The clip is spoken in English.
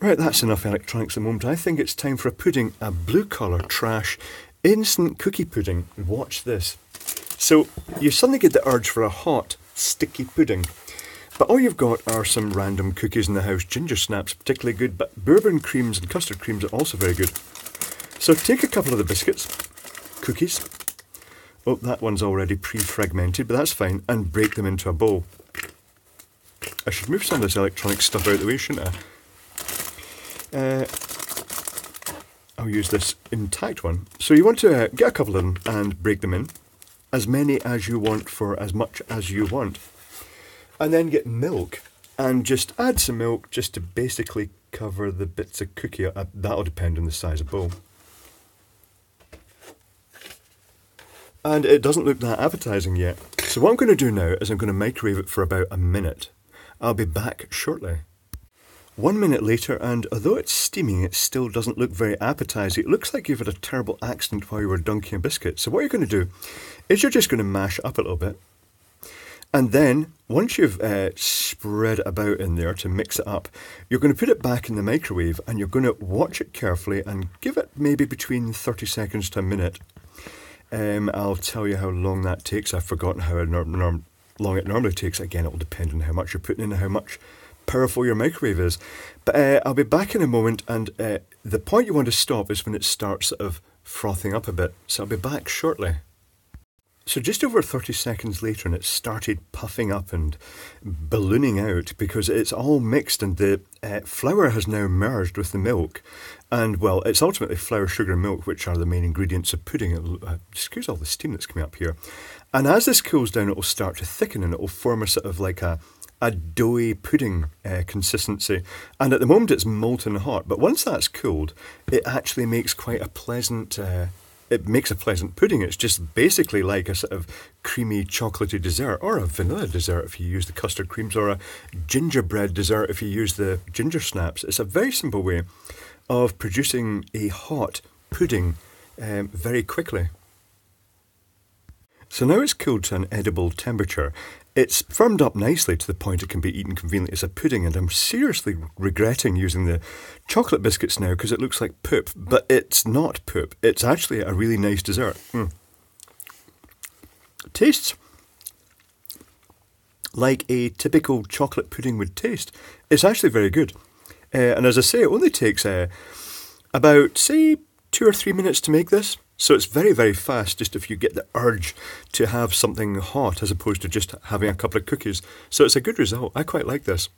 Right, that's enough electronics at the moment. I think it's time for a pudding, a blue colour trash instant cookie pudding. Watch this. So you suddenly get the urge for a hot, sticky pudding. But all you've got are some random cookies in the house. Ginger snaps particularly good, but bourbon creams and custard creams are also very good. So take a couple of the biscuits, cookies. Oh, that one's already pre-fragmented, but that's fine, and break them into a bowl. I should move some of this electronic stuff out of the way, shouldn't I? I'll use this intact one. So you want to get a couple of them and break them in. As many as you want for as much as you want. And then get milk and just add some milk just to basically cover the bits of cookie. That'll depend on the size of bowl. And it doesn't look that appetizing yet. So what I'm going to do now is I'm going to microwave it for about a minute. I'll be back shortly. 1 minute later, and although it's steaming, it still doesn't look very appetizing. It looks like you've had a terrible accident while you were dunking a biscuit. So what you're going to do is you're just going to mash it up a little bit. And then, once you've spread it about in there to mix it up, you're going to put it back in the microwave and you're going to watch it carefully and give it maybe between 30 seconds to a minute. I'll tell you how long that takes. I've forgotten how long it normally takes. Again, it will depend on how much you're putting in and how much powerful your microwave is. But I'll be back in a moment, and the point you want to stop is when it starts sort of frothing up a bit. So I'll be back shortly. So just over 30 seconds later, and it started puffing up and ballooning out because it's all mixed, and the flour has now merged with the milk. And well, it's ultimately flour, sugar and milk which are the main ingredients of pudding. Excuse all the steam that's coming up here. And as this cools down, it will start to thicken and it will form a sort of like a doughy pudding consistency. And at the moment it's molten hot, but once that's cooled, it actually makes quite a pleasant it makes a pleasant pudding. It's just basically like a sort of creamy chocolatey dessert, or a vanilla dessert if you use the custard creams, or a gingerbread dessert if you use the ginger snaps. It's a very simple way of producing a hot pudding very quickly. So now it's cooled to an edible temperature. It's firmed up nicely to the point it can be eaten conveniently as a pudding, and I'm seriously regretting using the chocolate biscuits now because it looks like poop, but it's not poop. It's actually a really nice dessert. It tastes like a typical chocolate pudding would taste. It's actually very good. And as I say, it only takes about, say, 2 or 3 minutes to make this. So it's very, very fast, just if you get the urge to have something hot as opposed to just having a couple of cookies. So it's a good result. I quite like this.